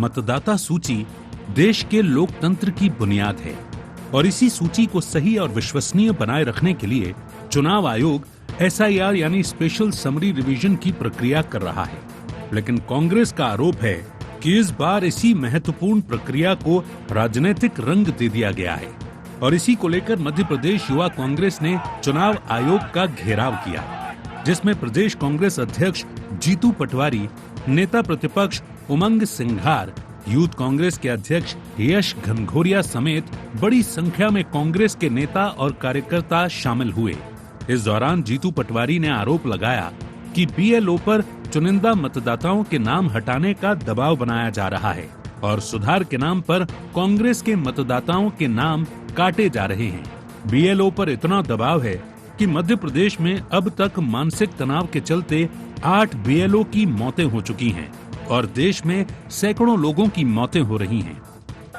मतदाता सूची देश के लोकतंत्र की बुनियाद है और इसी सूची को सही और विश्वसनीय बनाए रखने के लिए चुनाव आयोग SIR यानी स्पेशल समरी रिवीजन की प्रक्रिया कर रहा है। लेकिन कांग्रेस का आरोप है कि इस बार इसी महत्वपूर्ण प्रक्रिया को राजनीतिक रंग दे दिया गया है और इसी को लेकर मध्य प्रदेश युवा कांग्रेस ने चुनाव आयोग का घेराव किया, जिसमें प्रदेश कांग्रेस अध्यक्ष जीतू पटवारी, नेता प्रतिपक्ष उमंग सिंघार, यूथ कांग्रेस के अध्यक्ष यश घनघोरिया समेत बड़ी संख्या में कांग्रेस के नेता और कार्यकर्ता शामिल हुए। इस दौरान जीतू पटवारी ने आरोप लगाया कि BLO पर चुनिंदा मतदाताओं के नाम हटाने का दबाव बनाया जा रहा है और सुधार के नाम पर कांग्रेस के मतदाताओं के नाम काटे जा रहे हैं। BLO पर इतना दबाव है कि मध्य प्रदेश में अब तक मानसिक तनाव के चलते 8 BLO की मौतें हो चुकी हैं और देश में सैकड़ों लोगों की मौतें हो रही हैं।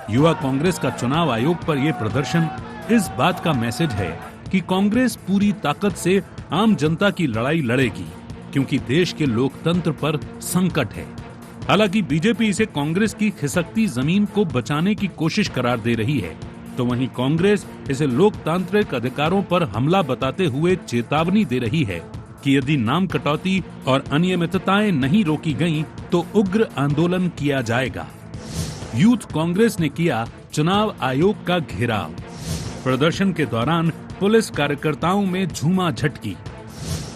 युवा कांग्रेस का चुनाव आयोग पर यह प्रदर्शन इस बात का मैसेज है कि कांग्रेस पूरी ताकत से आम जनता की लड़ाई लड़ेगी, क्योंकि देश के लोकतंत्र पर संकट है। हालांकि बीजेपी इसे कांग्रेस की खिसकती जमीन को बचाने की कोशिश करार दे रही है, तो वहीं कांग्रेस इसे लोकतांत्रिक अधिकारों पर हमला बताते हुए चेतावनी दे रही है कि यदि नाम कटौती और अनियमितताएं नहीं रोकी गईं, तो उग्र आंदोलन किया जाएगा। यूथ कांग्रेस ने किया चुनाव आयोग का घेराव। प्रदर्शन के दौरान पुलिस कार्यकर्ताओं में झूमा झटकी।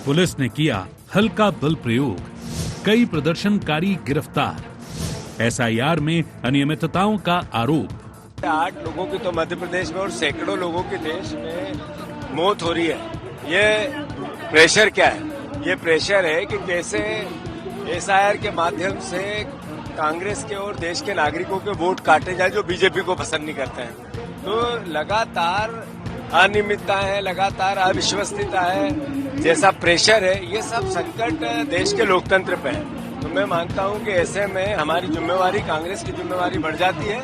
पुलिस ने किया हल्का बल प्रयोग। कई प्रदर्शनकारी गिरफ्तार। SIR में अनियमितताओं का आरोप। 8 लोगों की तो मध्य प्रदेश में और सैकड़ों लोगों की देश में मौत हो रही है। ये प्रेशर क्या है? ये प्रेशर है कि कैसे SIR के माध्यम से कांग्रेस के और देश के नागरिकों के वोट काटे जाए जो बीजेपी को पसंद नहीं करते हैं। तो लगातार अनियमितता है, लगातार अविश्वसनीयता है, जैसा प्रेशर है, ये सब संकट देश के लोकतंत्र पे है। तो मैं मानता हूं कि ऐसे में हमारी जिम्मेवारी, कांग्रेस की जिम्मेवारी बढ़ जाती है।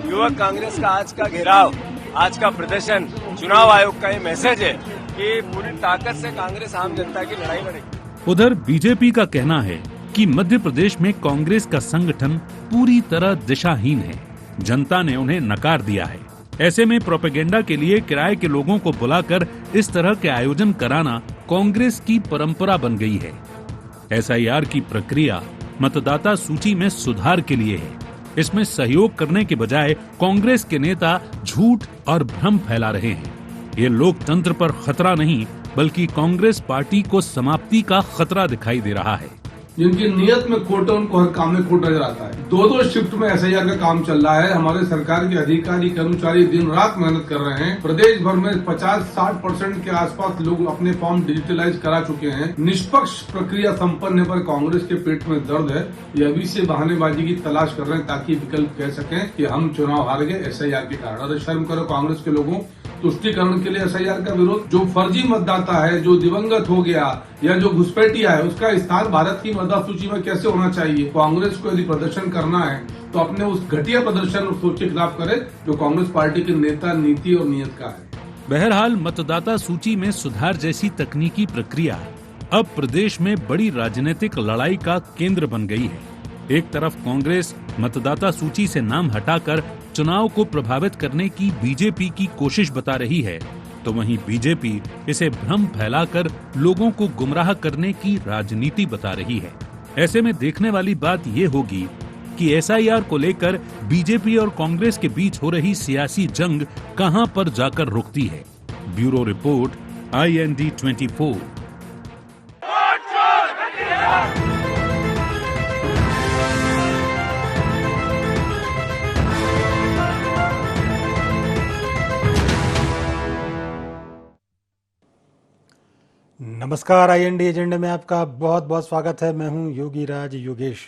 युवक कांग्रेस का आज का घेराव, आज का प्रदर्शन चुनाव आयोग का ये मैसेज है कि पूरी ताकत से कांग्रेस आम जनता की लड़ाई लड़ेगी। उधर बीजेपी का कहना है कि मध्य प्रदेश में कांग्रेस का संगठन पूरी तरह दिशाहीन है। जनता ने उन्हें नकार दिया है। ऐसे में प्रोपेगेंडा के लिए किराए के लोगों को बुलाकर इस तरह के आयोजन कराना कांग्रेस की परंपरा बन गई है। SIR की प्रक्रिया मतदाता सूची में सुधार के लिए है। इसमें सहयोग करने के बजाय कांग्रेस के नेता झूठ और भ्रम फैला रहे हैं। ये लोकतंत्र पर खतरा नहीं, बल्कि कांग्रेस पार्टी को समाप्ति का खतरा दिखाई दे रहा है। जिनकी नियत में खोट है, उनको हर काम में खोट नजर आता है। 2-2 शिफ्ट में SIR का काम चल रहा है। हमारे सरकार के अधिकारी कर्मचारी दिन रात मेहनत कर रहे हैं। प्रदेश भर में 50-60% के आसपास लोग अपने फॉर्म डिजिटलाइज करा चुके हैं। निष्पक्ष प्रक्रिया संपन्न पर कांग्रेस के पेट में दर्द है। ये अभी से बहानेबाजी की तलाश कर रहे हैं ताकि विकल्प कह सकें कि हम चुनाव हार गए SIR के कारण। अरे शर्म करो कांग्रेस के लोगों। तुष्टिकरण के लिए SIR का विरोध। जो फर्जी मतदाता है, जो दिवंगत हो गया या जो घुसपैठिया है, उसका स्थान भारत की मतदाता सूची में कैसे होना चाहिए? कांग्रेस को यदि प्रदर्शन करना है तो अपने उस घटिया प्रदर्शन और सोच के खिलाफ करे जो कांग्रेस पार्टी के नेता, नीति और नियत का है। बहरहाल मतदाता सूची में सुधार जैसी तकनीकी प्रक्रिया अब प्रदेश में बड़ी राजनीतिक लड़ाई का केंद्र बन गई है। एक तरफ कांग्रेस मतदाता सूची से नाम हटाकर चुनाव को प्रभावित करने की बीजेपी की कोशिश बता रही है, तो वहीं बीजेपी इसे भ्रम फैलाकर लोगों को गुमराह करने की राजनीति बता रही है। ऐसे में देखने वाली बात ये होगी कि SIR को लेकर बीजेपी और कांग्रेस के बीच हो रही सियासी जंग कहां पर जाकर रुकती है। Bureau report, IND 24। नमस्कार, IND एजेंडे में आपका बहुत बहुत स्वागत है। मैं हूं योगी राज योगेश।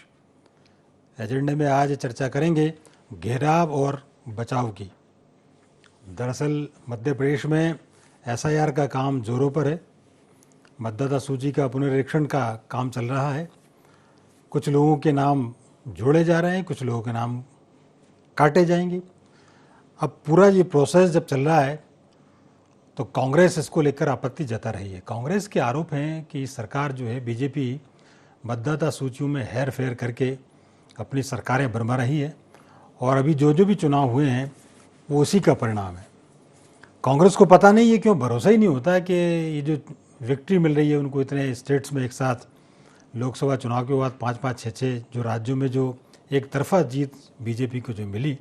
एजेंडे में आज चर्चा करेंगे घेराव और बचाव की। दरअसल मध्य प्रदेश में SIR का काम जोरों पर है। मतदाता सूची का पुनरीक्षण का काम चल रहा है। कुछ लोगों के नाम जोड़े जा रहे हैं, कुछ लोगों के नाम काटे जाएंगे। अब पूरा ये प्रोसेस जब चल रहा है तो कांग्रेस इसको लेकर आपत्ति जता रही है। कांग्रेस के आरोप हैं कि सरकार जो है, बीजेपी मतदाता सूचियों में हेर फेर करके अपनी सरकारें भरमा रही है और अभी जो जो भी चुनाव हुए हैं वो उसी का परिणाम है। कांग्रेस को पता नहीं है क्यों भरोसा ही नहीं होता है कि ये जो विक्ट्री मिल रही है उनको इतने स्टेट्स में एक साथ, लोकसभा चुनाव के बाद 5-5, 6-6 जो राज्यों में जो एक तरफा जीत बीजेपी को जो मिली,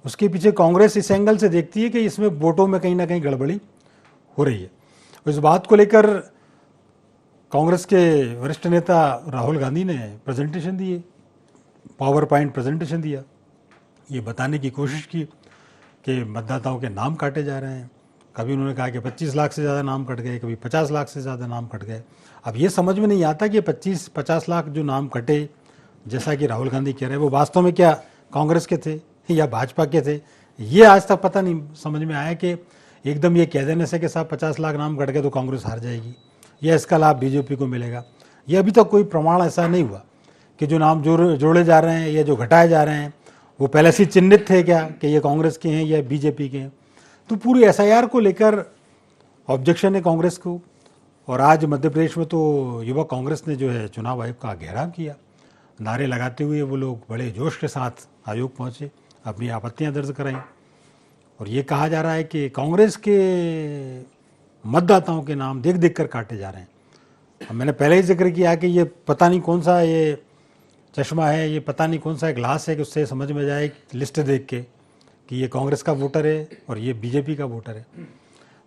उसके पीछे कांग्रेस इस एंगल से देखती है कि इसमें वोटों में कहीं ना कहीं गड़बड़ी हो रही है। इस बात को लेकर कांग्रेस के वरिष्ठ नेता राहुल गांधी ने प्रेजेंटेशन दिए, पावर पॉइंट प्रेजेंटेशन दिया, ये बताने की कोशिश की कि मतदाताओं के नाम काटे जा रहे हैं। कभी उन्होंने कहा कि 25 लाख से ज़्यादा नाम कट गए, कभी 50 लाख से ज़्यादा नाम कट गए। अब ये समझ में नहीं आता कि 25-50 लाख जो नाम कटे, जैसा कि राहुल गांधी कह रहे हैं, वो वास्तव में क्या कांग्रेस के थे या भाजपा के थे, ये आज तक पता नहीं समझ में आया कि एकदम ये कह देने से कि साहब 50 लाख नाम कट गए तो कांग्रेस हार जाएगी या इसका लाभ बीजेपी को मिलेगा। ये अभी तक कोई प्रमाण ऐसा नहीं हुआ कि जो नाम जोड़े जा रहे हैं या जो घटाए जा रहे हैं वो पहले से चिन्हित थे क्या कि ये कांग्रेस के हैं या बीजेपी के हैं। तो पूरी एसआईआर को लेकर ऑब्जेक्शन है कांग्रेस को। और आज मध्य प्रदेश में तो युवा कांग्रेस ने जो है चुनाव आयोग का घेराव किया, नारे लगाते हुए वो लोग बड़े जोश के साथ आयोग पहुंचे, अपनी आपत्तियां दर्ज कराई और ये कहा जा रहा है कि कांग्रेस के मतदाताओं के नाम देख देख कर काटे जा रहे हैं। अब मैंने पहले ही जिक्र किया कि ये पता नहीं कौन सा ये चश्मा है, ये पता नहीं कौन सा ग्लास है कि उससे समझ में जाए लिस्ट देख के कि ये कांग्रेस का वोटर है और ये बीजेपी का वोटर है।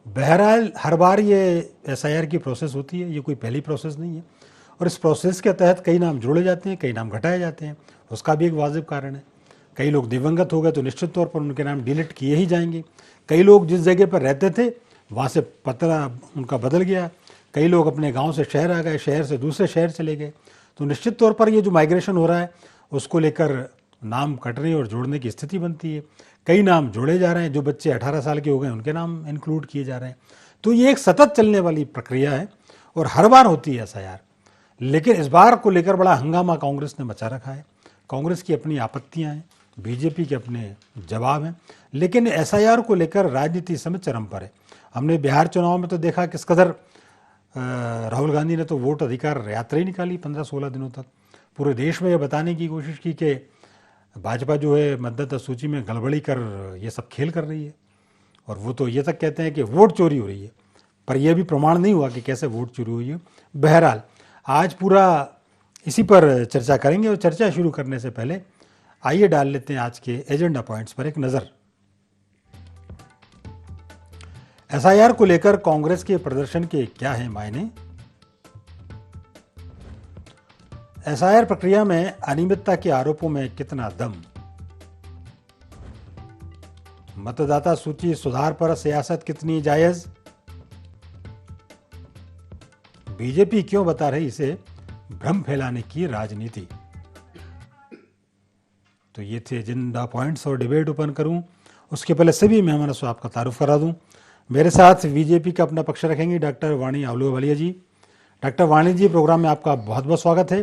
बहरहाल हर बार ये एसआईआर की प्रोसेस होती है, ये कोई पहली प्रोसेस नहीं है और इस प्रोसेस के तहत कई नाम जोड़े जाते हैं, कई नाम घटाए जाते हैं। उसका भी एक वाजिब कारण है। कई लोग दिवंगत हो गए तो निश्चित तौर पर उनके नाम डिलीट किए ही जाएंगे। कई लोग जिस जगह पर रहते थे वहाँ से पता उनका बदल गया, कई लोग अपने गांव से शहर आ गए, शहर से दूसरे शहर चले गए। तो निश्चित तौर पर ये जो माइग्रेशन हो रहा है उसको लेकर नाम कटने और जोड़ने की स्थिति बनती है। कई नाम जोड़े जा रहे हैं, जो बच्चे 18 साल के हो गए उनके नाम इंक्लूड किए जा रहे हैं। तो ये एक सतत चलने वाली प्रक्रिया है और हर बार होती है एसआईआर। लेकिन इस बार को लेकर बड़ा हंगामा कांग्रेस ने मचा रखा है। कांग्रेस की अपनी आपत्तियां हैं, बीजेपी के अपने जवाब हैं, लेकिन एसआईआर को लेकर राजनीति इस समय चरम पर है। हमने बिहार चुनाव में तो देखा किस कदर राहुल गांधी ने तो वोट अधिकार यात्रा ही निकाली 15-16 दिनों तक। पूरे देश में ये बताने की कोशिश की कि भाजपा जो है मतदाता सूची में गड़बड़ी कर ये सब खेल कर रही है और वो तो ये तक कहते हैं कि वोट चोरी हो रही है, पर यह भी प्रमाण नहीं हुआ कि कैसे वोट चोरी हुई है। बहरहाल आज पूरा इसी पर चर्चा करेंगे और चर्चा शुरू करने से पहले आइए डाल लेते हैं आज के एजेंडा पॉइंट्स पर एक नज़र। एसआईआर को लेकर कांग्रेस के प्रदर्शन के क्या है मायने? एसआईआर प्रक्रिया में अनियमितता के आरोपों में कितना दम? मतदाता सूची सुधार पर सियासत कितनी जायज? बीजेपी क्यों बता रही इसे भ्रम फैलाने की राजनीति? तो ये थे एजेंडा पॉइंट्स और डिबेट ओपन करूं उसके पहले सभी मेहमानों से आपका तारुफ करा दूं। मेरे साथ बीजेपी का अपना पक्ष रखेंगी डॉक्टर वाणी आहलूवालिया जी। डॉक्टर वाणी जी, प्रोग्राम में आपका बहुत बहुत स्वागत है।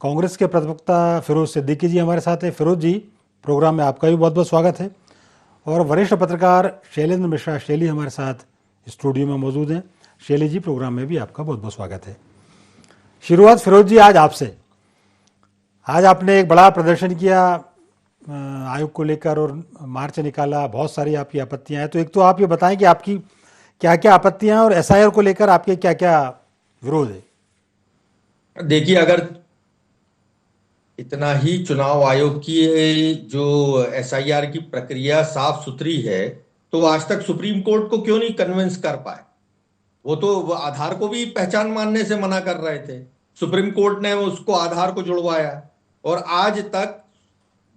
कांग्रेस के प्रवक्ता फिरोज सिद्दीकी जी हमारे साथ है। फिरोज जी, प्रोग्राम में आपका भी बहुत बहुत स्वागत है। और वरिष्ठ पत्रकार शैलेंद्र मिश्रा शैली हमारे साथ स्टूडियो में मौजूद हैं। शैली जी, प्रोग्राम में भी आपका बहुत बहुत स्वागत है। शुरुआत फिरोज जी आज आपसे। आज आपने एक बड़ा प्रदर्शन किया आयोग को लेकर और मार्च निकाला, बहुत सारी आपकी आपत्तियां हैं। तो एक तो आप ये बताएं कि आपकी क्या क्या आपत्तियां हैं और एसआईआर को लेकर आपके क्या क्या विरोध है? देखिए, अगर इतना ही चुनाव आयोग की जो एसआईआर की प्रक्रिया साफ सुथरी है तो आज तक सुप्रीम कोर्ट को क्यों नहीं कन्विंस कर पाए? वो तो आधार को भी पहचान मानने से मना कर रहे थे। सुप्रीम कोर्ट ने उसको आधार को जुड़वाया और आज तक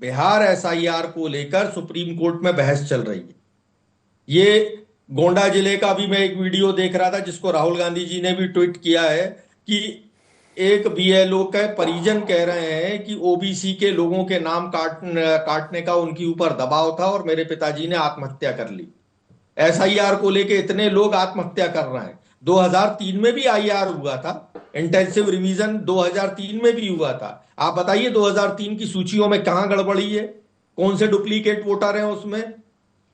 बिहार एसआईआर को लेकर सुप्रीम कोर्ट में बहस चल रही है। ये गोंडा जिले का भी मैं एक वीडियो देख रहा था जिसको राहुल गांधी जी ने भी ट्वीट किया है कि एक बीएलओ के परिजन कह रहे हैं कि ओबीसी के लोगों के नाम काटने का उनके ऊपर दबाव था और मेरे पिताजी ने आत्महत्या कर ली। एसआईआर को लेके इतने लोग आत्महत्या कर रहे हैं। 2003 में भी आईआर हुआ था, इंटेंसिव रिवीजन 2003 में भी हुआ था। आप बताइए 2003 की सूचियों में कहां गड़बड़ी है, कौन से डुप्लीकेट वोटर हैं उसमें?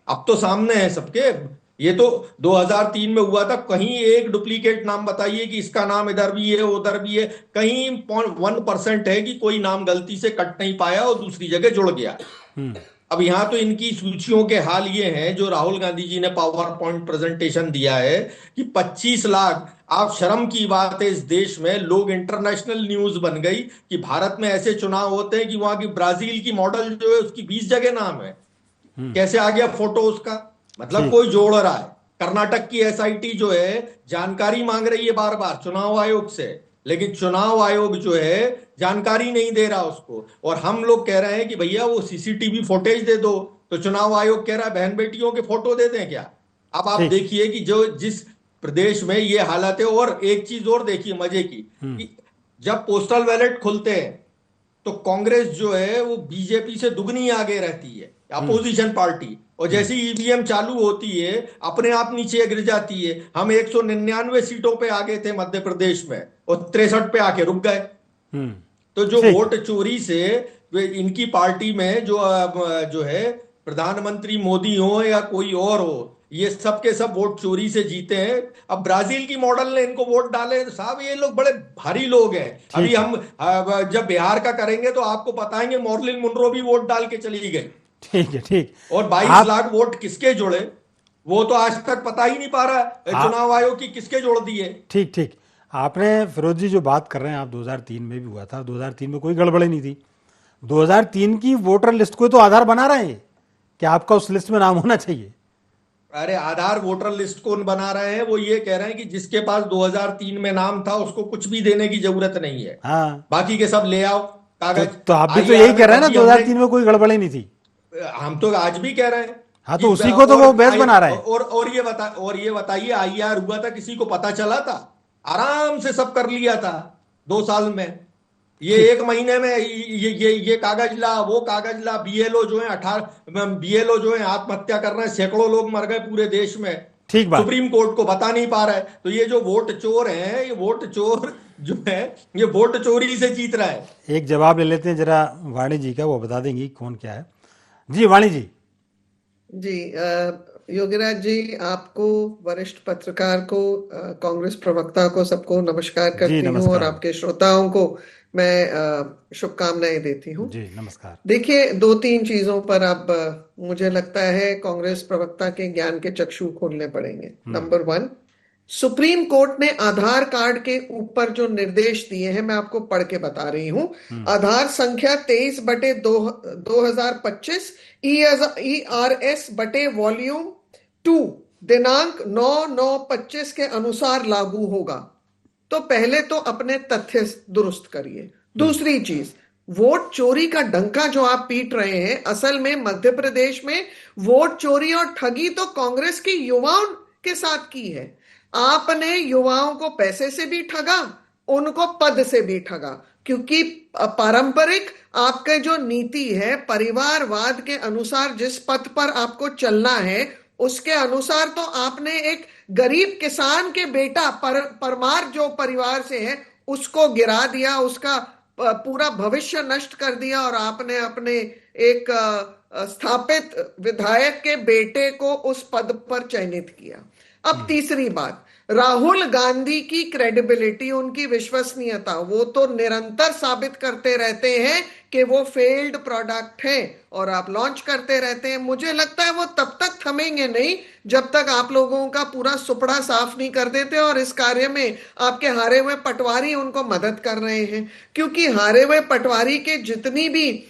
अब तो सामने है सबके। ये तो 2003 में हुआ था। कहीं एक डुप्लीकेट नाम बताइए कि इसका नाम इधर भी है उधर भी है। कहीं 1% है कि कोई नाम गलती से कट नहीं पाया और दूसरी जगह जुड़ गया। अब यहां तो इनकी सूचियों के हाल ये हैं जो राहुल गांधी जी ने पावर पॉइंट प्रेजेंटेशन दिया है कि 25 लाख। आप शर्म की बात है, इस देश में लोग इंटरनेशनल न्यूज बन गई कि भारत में ऐसे चुनाव होते हैं कि वहां की ब्राजील की मॉडल जो है उसकी 20 जगह नाम है। कैसे आ गया फोटो उसका? मतलब कोई जोड़ रहा है। कर्नाटक की एसआईटी जो है जानकारी मांग रही है बार बार चुनाव आयोग से, लेकिन चुनाव आयोग जो है जानकारी नहीं दे रहा उसको। और हम लोग कह रहे हैं कि भैया वो सीसीटीवी फुटेज दे दो, तो चुनाव आयोग कह रहा है बहन बेटियों के फोटो दे दें क्या? अब आप देखिए कि जो जिस प्रदेश में ये हालत है। और एक चीज और देखिए मजे की, कि जब पोस्टल बैलेट खुलते हैं तो कांग्रेस जो है वो बीजेपी से दुगनी आगे रहती है, अपोजिशन पार्टी। और जैसी ईवीएम चालू होती है अपने आप नीचे गिर जाती है। हम 199 सीटों पे आगे थे मध्य प्रदेश में और 63 पे आके रुक गए। तो जो वोट चोरी से इनकी पार्टी में जो है प्रधानमंत्री मोदी हो या कोई और हो, ये सब के सब वोट चोरी से जीते हैं। अब ब्राजील की मॉडल ने इनको वोट डाले। साहब ये लोग बड़े भारी लोग हैं। अभी हम जब बिहार का करेंगे तो आपको बताएंगे मॉर्लिन मुनरो भी वोट डाल के चली गई। ठीक है, ठीक। और 22 लाख वोट किसके जुड़े वो तो आज तक पता ही नहीं पा रहा चुनाव आयोग की किसके जोड़ दिए। ठीक ठीक। आपने फिरोज जी जो बात कर रहे हैं, आप 2003 में भी हुआ था, 2003 में कोई गड़बड़ी नहीं थी। 2003 की वोटर लिस्ट को तो आधार बना रहे हैं कि आपका उस लिस्ट में नाम होना चाहिए। अरे आधार वोटर लिस्ट कौन बना रहे हैं? वो ये कह रहे हैं कि जिसके पास 2003 में नाम था उसको कुछ भी देने की जरूरत नहीं है। हाँ, बाकी के सब ले आओ कागज। तो आप भी तो यही कह रहे हैं ना, 2003 में कोई गड़बड़ी नहीं थी। हम तो आज भी कह रहे हैं। हाँ, तो उसी को तो वो बेस बना रहे हैं। और ये बताइए आईआर हुआ था, किसी को पता चला था? आराम से सब कर लिया था 2 साल में। ये 1 महीने में ये कागज ला वो कागज ला। बीएलओ जो है 18 बीएलओ जो है आत्महत्या कर रहे हैं। सैकड़ों लोग मर गए पूरे देश में। ठीक बात। सुप्रीम कोर्ट को बता नहीं पा रहा है। तो ये जो वोट चोर है, ये वोट चोर जो है ये वोट चोरी से जीत रहा है। एक जवाब ले लेते हैं जरा वाणी जी का, वो बता देंगी कौन क्या है। जी वाणी जी। जी योगीराज जी, आपको, वरिष्ठ पत्रकार को, कांग्रेस प्रवक्ता को, सबको नमस्कार करती हूँ और आपके श्रोताओं को मैं शुभकामनाएं देती हूँ। जी नमस्कार। देखिए 2-3 चीजों पर अब मुझे लगता है कांग्रेस प्रवक्ता के ज्ञान के चक्षु खोलने पड़ेंगे। नंबर 1, सुप्रीम कोर्ट ने आधार कार्ड के ऊपर जो निर्देश दिए हैं मैं आपको पढ़ के बता रही हूं। आधार संख्या 23/2025 ERS बटे वॉल्यूम 2 दिनांक 9/9/25 के अनुसार लागू होगा। तो पहले तो अपने तथ्य दुरुस्त करिए। दूसरी चीज, वोट चोरी का डंका जो आप पीट रहे हैं, असल में मध्य प्रदेश में वोट चोरी और ठगी तो कांग्रेस की युवाओं के साथ की है। आपने युवाओं को पैसे से भी ठगा, उनको पद से भी ठगा, क्योंकि पारंपरिक आपका जो नीति है परिवारवाद के अनुसार जिस पथ पर आपको चलना है उसके अनुसार तो आपने एक गरीब किसान के बेटा परमार जो परिवार से है उसको गिरा दिया, उसका पूरा भविष्य नष्ट कर दिया और आपने अपने एक स्थापित विधायक के बेटे को उस पद पर चयनित किया। अब तीसरी बात, राहुल गांधी की क्रेडिबिलिटी, उनकी विश्वसनीयता, वो तो निरंतर साबित करते रहते हैं कि वो फेल्ड प्रोडक्ट है और आप लॉन्च करते रहते हैं। मुझे लगता है वो तब तक थमेंगे नहीं जब तक आप लोगों का पूरा सुपड़ा साफ नहीं कर देते। और इस कार्य में आपके हारे हुए पटवारी उनको मदद कर रहे हैं, क्योंकि हारे हुए पटवारी के जितनी भी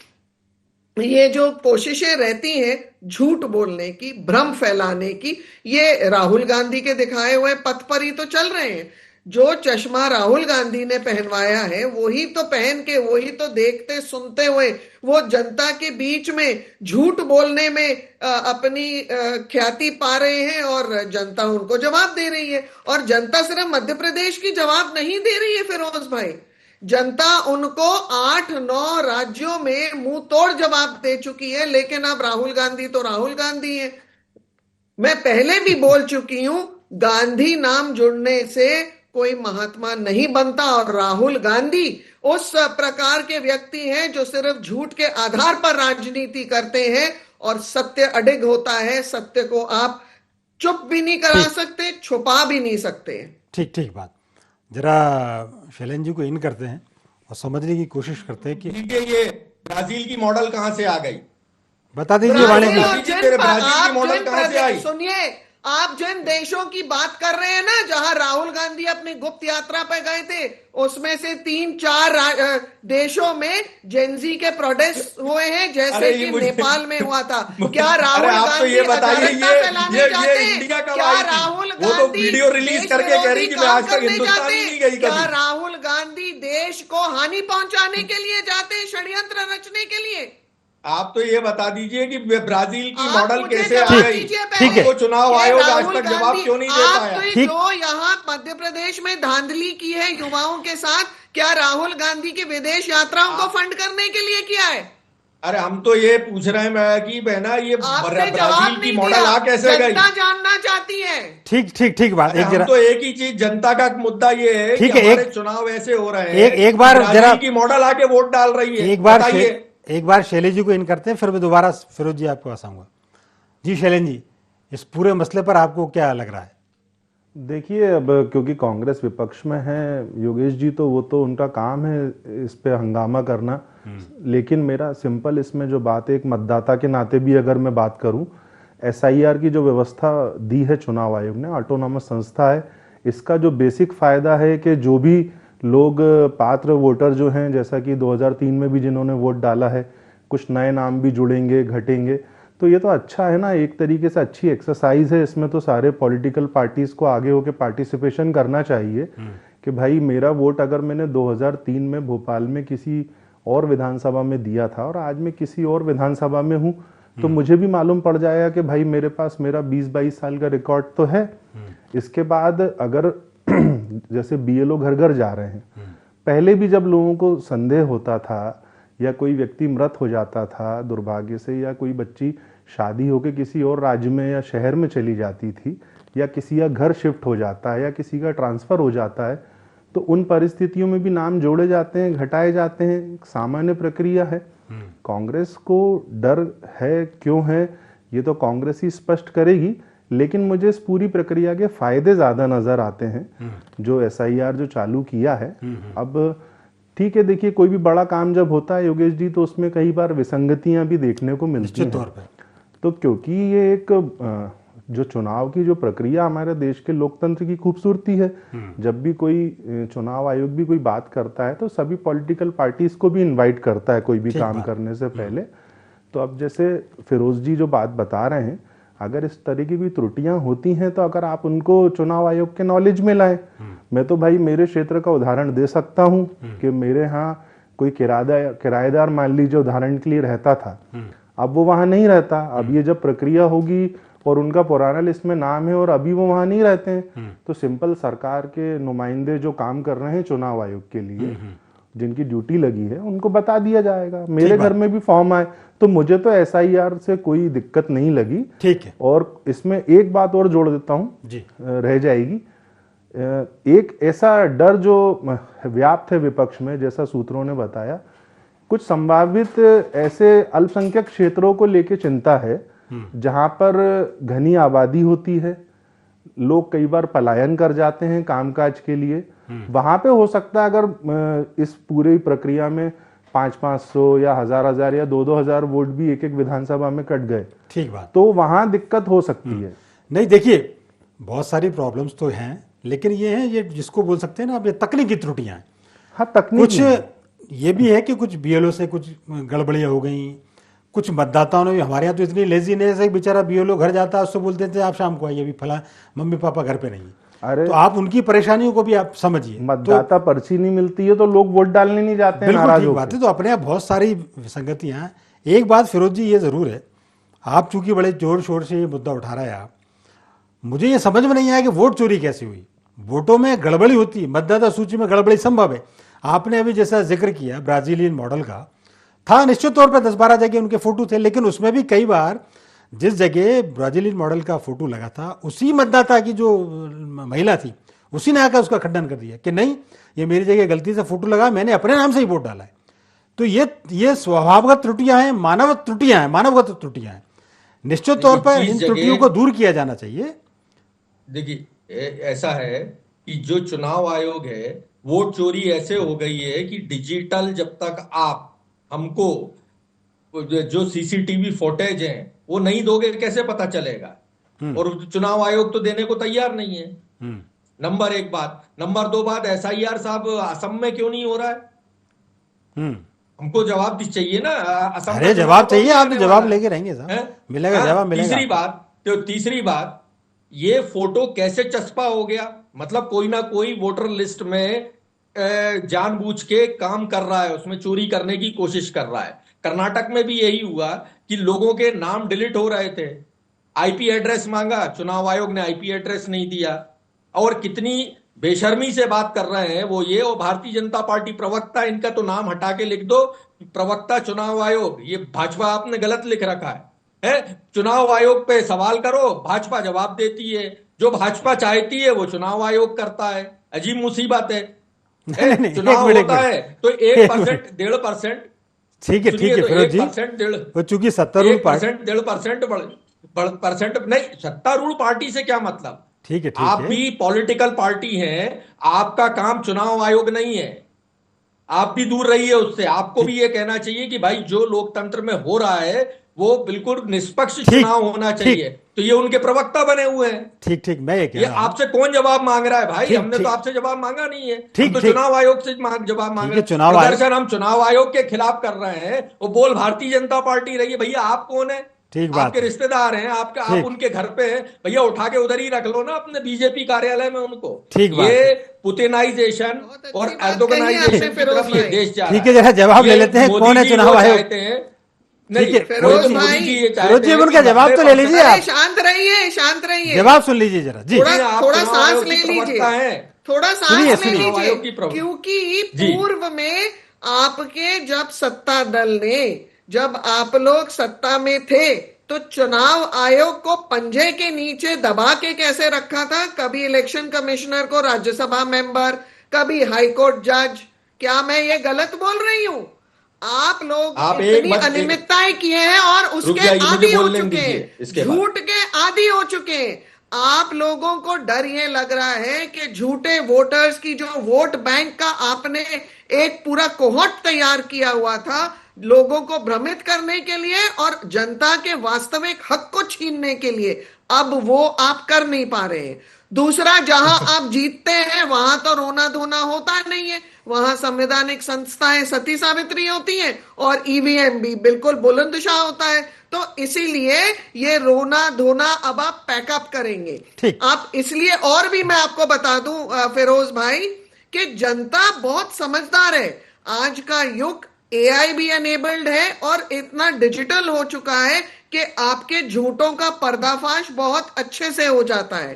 ये जो कोशिशें रहती हैं झूठ बोलने की, भ्रम फैलाने की, ये राहुल गांधी के दिखाए हुए पथ पर ही तो चल रहे हैं। जो चश्मा राहुल गांधी ने पहनवाया है वही तो पहन के, वही तो देखते सुनते हुए वो जनता के बीच में झूठ बोलने में अपनी ख्याति पा रहे हैं और जनता उनको जवाब दे रही है। और जनता सिर्फ मध्य प्रदेश की जवाब नहीं दे रही है फिरोज भाई, जनता उनको 8-9 राज्यों में मुंह तोड़ जवाब दे चुकी है। लेकिन अब राहुल गांधी तो राहुल गांधी है। मैं पहले भी बोल चुकी हूं, गांधी नाम जुड़ने से कोई महात्मा नहीं बनता और राहुल गांधी उस प्रकार के व्यक्ति हैं जो सिर्फ झूठ के आधार पर राजनीति करते हैं और सत्य अडिग होता है। सत्य को आप चुप भी नहीं करा सकते, छुपा भी नहीं सकते। ठीक ठीक बात। जरा शैलेंद्र जी को इन करते हैं और समझने की कोशिश करते हैं कि ये ब्राजील की मॉडल कहां से आ गई, बता दीजिए वाणी जी। ब्राजील की मॉडल कहां से आई? सुनिए, आप जिन देशों की बात कर रहे हैं ना, जहां राहुल गांधी अपनी गुप्त यात्रा पे गए थे, उसमें से 3-4 देशों में जेनजी के प्रोटेस्ट हुए हैं, जैसे कि नेपाल में हुआ था। क्या राहुल गांधी तो ये बताइए, फैलाने चाहते हैं? इंडिया कब क्या आई थी? राहुल वो तो गांधी वीडियो रिलीज करके कह रही कि मैं आज तक हिंदुस्तान ही नहीं गई क्या कभी। राहुल गांधी देश को हानि पहुंचाने के लिए जाते हैं, षड्यंत्र रचने के लिए? आप तो ये बता दीजिए कि ब्राजील की आप मॉडल मुझे कैसे आ जवाब गई? दीजिए पहले। ठीक है। वो चुनाव कि आयोग आज राहुल तक जवाब गांधी- क्यों नहीं दे पाया? आपने ठीक। जो यहाँ मध्य प्रदेश में धांधली की है युवाओं के साथ, क्या राहुल गांधी की विदेश यात्राओं को फंड करने के लिए किया है? अरे हम तो ये पूछ रहे हैं कि बहना, ये आपने जवाब ब्राजील की नहीं मॉडल दिया। आ कैसे गई? जनता जानना चाहती है। ठीक ठीक ठीक बात। अरे एक हम जरा तो एक ही चीज, जनता का मुद्दा ये है ठीक कि है, हमारे एक- चुनाव ऐसे हो रहे हैं, एक बार ब्राजील जरा- की मॉडल आके वोट डाल रही है। बताइए। एक बार शैलेंद्र जी को इन करते हैं, फिर मैं दोबारा फिरोज जी आपके पास आऊंगा। जी शैलेंद्र जी, इस पूरे मसले पर आपको क्या लग रहा है? देखिए, अब क्योंकि कांग्रेस विपक्ष में है योगेश जी, तो वो तो उनका काम है इस पे हंगामा करना। लेकिन मेरा सिंपल इसमें जो बात है, एक मतदाता के नाते भी अगर मैं बात करूं, एसआईआर की जो व्यवस्था दी है चुनाव आयोग ने, ऑटोनॉमस संस्था है, इसका जो बेसिक फायदा है कि जो भी लोग पात्र वोटर जो हैं, जैसा कि 2003 में भी जिन्होंने वोट डाला है, कुछ नए नाम भी जुड़ेंगे घटेंगे, तो ये तो अच्छा है ना, एक तरीके से अच्छी एक्सरसाइज है। इसमें तो सारे पॉलिटिकल पार्टीज को आगे होकर पार्टिसिपेशन करना चाहिए कि भाई मेरा वोट अगर मैंने 2003 में भोपाल में किसी और विधानसभा में दिया था और आज मैं किसी और विधानसभा में हूँ, तो मुझे भी मालूम पड़ जाएगा कि भाई मेरे पास मेरा 20-22 साल का रिकॉर्ड तो है। इसके बाद अगर जैसे बीएलओ घर घर जा रहे हैं, पहले भी जब लोगों को संदेह होता था या कोई व्यक्ति मृत हो जाता था दुर्भाग्य से, या कोई बच्ची शादी होकर किसी और राज्य में या शहर में चली जाती थी, या किसी का घर शिफ्ट हो जाता है या किसी का ट्रांसफर हो जाता है, तो उन परिस्थितियों में भी नाम जोड़े जाते हैं, घटाए जाते हैं। एक सामान्य प्रक्रिया है। कांग्रेस को डर है, क्यों है, ये तो कांग्रेस ही स्पष्ट करेगी। लेकिन मुझे इस पूरी प्रक्रिया के फायदे ज्यादा नजर आते हैं जो एसआईआर जो चालू किया है। अब ठीक है, देखिए कोई भी बड़ा काम जब होता है योगेश जी, तो उसमें कई बार विसंगतियां भी देखने को मिलती हैं। तौर पर तो क्योंकि ये एक जो चुनाव की जो प्रक्रिया हमारे देश के लोकतंत्र की खूबसूरती है, जब भी कोई चुनाव आयोग भी कोई बात करता है तो सभी पॉलिटिकल पार्टीज को भी इनवाइट करता है कोई भी काम करने से पहले। तो अब जैसे फिरोज जी जो बात बता रहे हैं, अगर इस तरह की कोई त्रुटियां होती हैं तो अगर आप उनको चुनाव आयोग के नॉलेज में लाएं। मैं तो भाई मेरे क्षेत्र का उदाहरण दे सकता हूं कि मेरे यहाँ कोई किराएदार मान लीजिए उदाहरण के लिए रहता था, अब वो वहां नहीं रहता। अब ये जब प्रक्रिया होगी और उनका पुराना लिस्ट में नाम है और अभी वो वहां नहीं रहते हैं, तो सिंपल सरकार के नुमाइंदे जो काम कर रहे हैं चुनाव आयोग के लिए, जिनकी ड्यूटी लगी है, उनको बता दिया जाएगा। मेरे घर में भी फॉर्म आए, तो मुझे तो एसआईआर से कोई दिक्कत नहीं लगी। ठीक है। और इसमें एक बात और जोड़ देता हूं, जी रह जाएगी। एक ऐसा डर जो व्याप्त है विपक्ष में, जैसा सूत्रों ने बताया, कुछ संभावित ऐसे अल्पसंख्यक क्षेत्रों को लेकर चिंता है जहां पर घनी आबादी होती है, लोग कई बार पलायन कर जाते हैं कामकाज के लिए। वहां पे हो सकता है अगर इस पूरी प्रक्रिया में 500-500 या 1000 या 2-2000 वोट भी एक एक विधानसभा में कट गए, ठीक बात, तो वहां दिक्कत हो सकती है। नहीं देखिए, बहुत सारी प्रॉब्लम्स तो हैं, लेकिन ये है, ये जिसको बोल सकते हैं ना, अब ये तकनीकी त्रुटियां हैं। हाँ, तकनीक कुछ ये भी है कि कुछ बीएलओ से कुछ गड़बड़ियां हो गई, कुछ मतदाताओं ने भी, हमारे यहाँ तो इतनी लेजीनेस है, बेचारा बीएलओ घर जाता है, उससे बोलते थे आप शाम को आइए, अभी फला मम्मी पापा घर पे नहीं है। अरे तो आप उनकी परेशानियों को भी आप समझिए। मतदाता पर्ची नहीं मिलती है तो लोग वोट डालने नहीं जाते हैं, बिल्कुल नाराज ठीक होकर। बात है। तो अपने यहाँ बहुत सारी विसंगतियां हैं। एक बात फिरोज जी ये जरूर है, आप चूंकि बड़े जोर शोर से ये मुद्दा उठा रहे हैं, आप, मुझे ये समझ में नहीं आया कि वोट चोरी कैसे हुई। वोटों में गड़बड़ी होती है, मतदाता सूची में गड़बड़ी संभव है। आपने अभी जैसा जिक्र किया ब्राजीलियन मॉडल का, था निश्चित तौर पर 10-12 जगह उनके फोटो थे, लेकिन उसमें भी कई बार जिस जगह ब्राजीलियन मॉडल का फोटो लगा था, उसी मतदाता की जो महिला थी, उसी ने आकर उसका खंडन कर दिया कि नहीं, ये मेरी जगह गलती से फोटो लगा, मैंने अपने नाम से ही वोट डाला है। तो ये स्वभावगत त्रुटियां हैं, मानवगत त्रुटियां हैं। निश्चित तौर पर इन त्रुटियों को दूर किया जाना चाहिए। देखिए ऐसा है कि जो चुनाव आयोग है, वोट चोरी ऐसे हो गई है कि डिजिटल जब तक आप हमको जो सीसीटीवी फुटेज हैं वो नहीं दोगे कैसे पता चलेगा। और चुनाव आयोग तो देने को तैयार नहीं है। नंबर एक बात। नंबर दो बात, एसआईआर साहब असम में क्यों नहीं हो रहा है? हमको जवाब चाहिए ना। असम अरे जवाब चाहिए, आप तो जवाब लेके रहेंगे साहब, मिलेगा जवाब मिलेगा। तीसरी बात, ये फोटो कैसे चस्पा हो गया? मतलब कोई ना कोई वोटर लिस्ट में जानबूझ के काम कर रहा है, उसमें चोरी करने की कोशिश कर रहा है। कर्नाटक में भी यही हुआ कि लोगों के नाम डिलीट हो रहे थे, आईपी एड्रेस मांगा, चुनाव आयोग ने आईपी एड्रेस नहीं दिया। और कितनी बेशर्मी से बात कर रहे हैं वो ये, और भारतीय जनता पार्टी प्रवक्ता, इनका तो नाम हटा के लिख दो प्रवक्ता चुनाव आयोग। ये भाजपा आपने गलत लिख रखा है। चुनाव आयोग पे सवाल करो, भाजपा जवाब देती है। जो भाजपा चाहती है वो चुनाव आयोग करता है। अजीब मुसीबत है। चुनाव होता है तो 1%, 1.5%, ठीक है फिरोज जी, वो चूंकि सत्तारूढ़ पार्टी, 1.5% नहीं, सत्तारूढ़ पार्टी से क्या मतलब? ठीक है आप भी पॉलिटिकल पार्टी हैं, आपका काम चुनाव आयोग नहीं है। आप भी दूर रहिए उससे। आपको भी ये कहना चाहिए कि भाई जो लोकतंत्र में हो रहा है वो बिल्कुल निष्पक्ष चुनाव होना चाहिए। तो ये उनके प्रवक्ता बने हुए हैं। ठीक मैं ये कह रहा हूं, आपसे कौन जवाब मांग रहा है भाई? हमने तो आपसे जवाब मांगा नहीं है। हम तो चुनाव आयोग से जवाब मांग रहे हैं। प्रदर्शन हम चुनाव आयोग के खिलाफ कर रहे हैं, वो बोल भारतीय जनता पार्टी रही है। भैया आप कौन है? आपके रिश्तेदार हैं, आप उनके घर पे हैं, भैया उठा के उधर ही रख लो ना अपने बीजेपी कार्यालय में उनको। ये पुतिनाइजेशन और एर्दोगनाइजेशन की तरफ ये देश जा रहा है। ठीक है, जरा जवाब ले लेते हैं, कौन है चुनाव आयोग? नहीं, फिरोज जी उनका जवाब तो ले लीजिए आप। शांत रहिए, जवाब सुन लीजिए जरा जी। थोड़ा सांस ले लीजिए, थोड़ा सांस ले लीजिए, क्योंकि पूर्व में आपके जब सत्ता दल ने, जब आप लोग सत्ता में थे तो चुनाव आयोग को पंजे के नीचे दबा के कैसे रखा था? कभी इलेक्शन कमिश्नर को राज्यसभा मेंबर, कभी हाईकोर्ट जज। क्या मैं ये गलत बोल रही हूं? आप लोग इतनी अनियमितताएं किए हैं और उसके आदी हो चुके हैं, झूठ के आदी हो चुके हैं। आप लोगों को डर ये लग रहा है कि झूठे वोटर्स की, जो वोट बैंक का आपने एक पूरा कोहॉर्ट तैयार किया हुआ था लोगों को भ्रमित करने के लिए और जनता के वास्तविक हक को छीनने के लिए, अब वो आप कर नहीं पा रहे हैं। दूसरा, जहां आप जीतते हैं वहां तो रोना धोना होता नहीं है, वहां संवैधानिक संस्थाएं सती सावित्री होती हैं और ईवीएम भी बिल्कुल बुलंदशाह होता है। तो इसीलिए ये रोना धोना अब आप पैकअप करेंगे आप। इसलिए और भी मैं आपको बता दूं फिरोज भाई कि जनता बहुत समझदार है। आज का युग एआई भी अनेबल्ड है और इतना डिजिटल हो चुका है कि आपके झूठों का पर्दाफाश बहुत अच्छे से हो जाता है।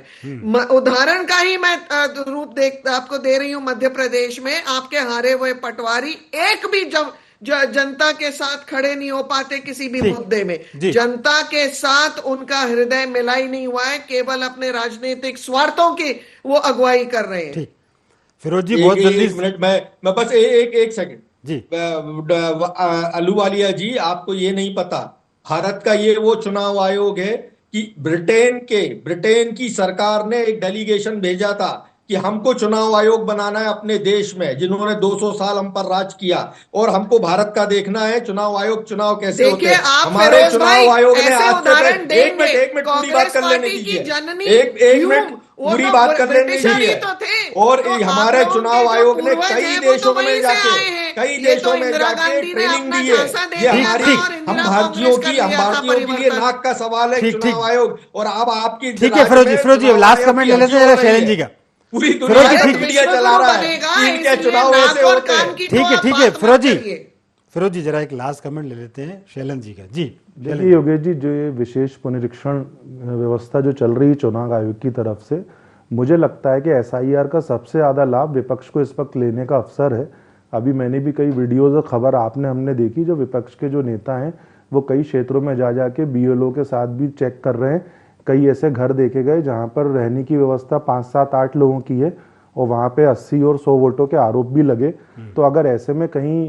उदाहरण का ही मैं रूप आपको दे रही हूं। मध्य प्रदेश में आपके हारे हुए पटवारी एक भी जनता के साथ खड़े नहीं हो पाते किसी भी मुद्दे में। जनता के साथ उनका हृदय मिला ही नहीं हुआ है, केवल अपने राजनीतिक स्वार्थों की वो अगुवाई कर रहे हैं। फिरोज जी बहुत जल्दी, एक मिनट, मैं बस एक सेकंड जी। अलूवालिया जी, आपको ये नहीं पता, भारत का ये वो चुनाव आयोग है कि ब्रिटेन की सरकार ने एक डेलीगेशन भेजा था कि हमको चुनाव आयोग बनाना है अपने देश में, जिन्होंने 200 साल हम पर राज किया, और हमको भारत का देखना है चुनाव आयोग, चुनाव कैसे होते हैं। हमारे चुनाव आयोग ने आज से एक मिनट पूरी बात कर लेने दीजिए, एक मिनट पूरी बात कर लेने दीजिए। और हमारे चुनाव आयोग ने कई देशों में जाके ट्रेनिंग दी है। ये हमारी, हम भारतीयों के लिए नाक का सवाल है चुनाव आयोग। और अब आपकी, ठीक है फिरोज जी लास्ट कमेंट ले लेते हैं शैलेंद्र जी का। पूरी दुनिया मीडिया चला रहा है कि इनके चुनाव ऐसे होते हैं। ठीक है फिरोज जी जरा एक लास्ट कमेंट ले लेते हैं शैलेंद्र जी का। जी देखिए योगेश जी, जो ये विशेष पुनरीक्षण व्यवस्था जो चल रही है चुनाव आयोग की तरफ से, मुझे लगता है कि एसआईआर का सबसे ज्यादा लाभ विपक्ष को इस वक्त लेने का अवसर है। अभी मैंने भी कई वीडियोज और खबर हमने देखी, जो विपक्ष के जो नेता हैं वो कई क्षेत्रों में जा जाके बीएलओ के साथ भी चेक कर रहे हैं। कई ऐसे घर देखे गए जहां पर रहने की व्यवस्था 5, 7, 8 लोगों की है और वहां पे 80 और 100 वोटों के आरोप भी लगे। तो अगर ऐसे में कहीं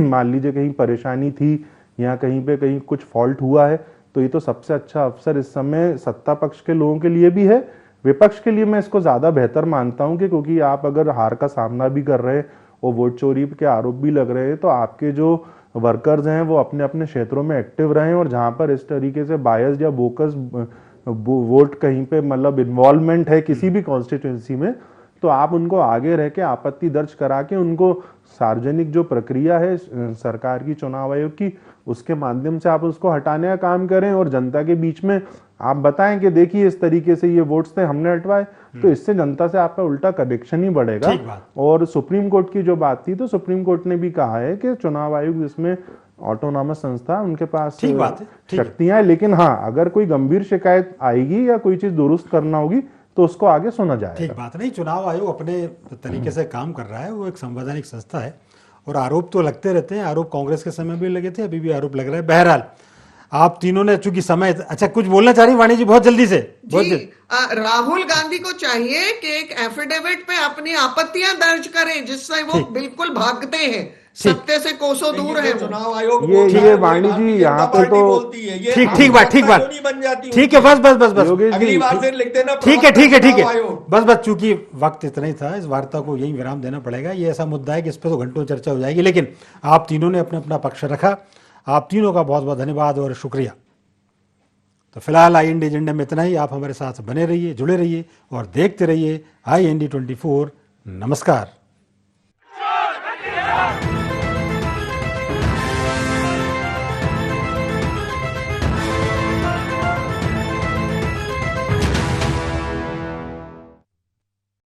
मान लीजिए कहीं परेशानी थी या कहीं कुछ फॉल्ट हुआ है, तो ये तो सबसे अच्छा अवसर इस समय सत्ता पक्ष के लोगों के लिए भी है, विपक्ष के लिए मैं इसको ज्यादा बेहतर मानता हूं कि क्योंकि आप अगर हार का सामना भी कर रहे हैं और वोट चोरी के आरोप भी लग रहे हैं, तो आपके जो वर्कर्स हैं वो अपने अपने क्षेत्रों में एक्टिव रहें, और जहां पर इस तरीके से बायस या बोकस वोट कहीं पे मतलब इन्वॉल्वमेंट है किसी भी कॉन्स्टिट्यूंसी में, तो आप उनको आगे रह के आपत्ति दर्ज करा के उनको सार्वजनिक जो प्रक्रिया है सरकार की, चुनाव आयोग की, उसके माध्यम से आप उसको हटाने का काम करें और जनता के बीच में आप बताएं कि देखिए इस तरीके से ये वोट्स थे, हमने हटवाए, तो इससे जनता से आपका उल्टा कनेक्शन ही बढ़ेगा। और सुप्रीम कोर्ट की जो बात थी, तो सुप्रीम कोर्ट ने भी कहा है कि चुनाव आयोग जिसमें ऑटोनॉमस संस्था, उनके पास शक्तियां हैं, लेकिन हाँ अगर कोई गंभीर शिकायत आएगी या कोई चीज दुरुस्त करना होगी तो उसको आगे सुना जाएगा। ठीक बात नहीं, चुनाव आयोग अपने तरीके से काम कर रहा है, वो एक संवैधानिक संस्था है और आरोप तो लगते रहते हैं। आरोप कांग्रेस के समय भी लगे थे, अभी भी आरोप लग रहा है। बहरहाल आप तीनों ने चूंकि समय, अच्छा कुछ बोलना चाह रही वाणी जी बहुत जल्दी से? राहुल गांधी को चाहिए कि एक एफिडेविट पे अपनी आपत्तियां दर्ज करें जिससे वो बिल्कुल भागते हैं, सत्य से कोसों दूर है। चुनाव आयोग ये वाणी जी यहाँ पे तो ठीक बात ठीक है, बस अगली बार फिर लिख देना। ठीक है बस चूंकि वक्त इतना ही था, इस वार्ता को यही विराम देना पड़ेगा। ये ऐसा मुद्दा है कि इस पर तो घंटों चर्चा हो जाएगी, लेकिन आप तीनों ने अपना अपना पक्ष रखा। आप तीनों का बहुत बहुत धन्यवाद और शुक्रिया। तो फिलहाल IND एजेंडे में इतना ही। आप हमारे साथ बने रहिए, जुड़े रहिए और देखते रहिए IND 24। नमस्कार।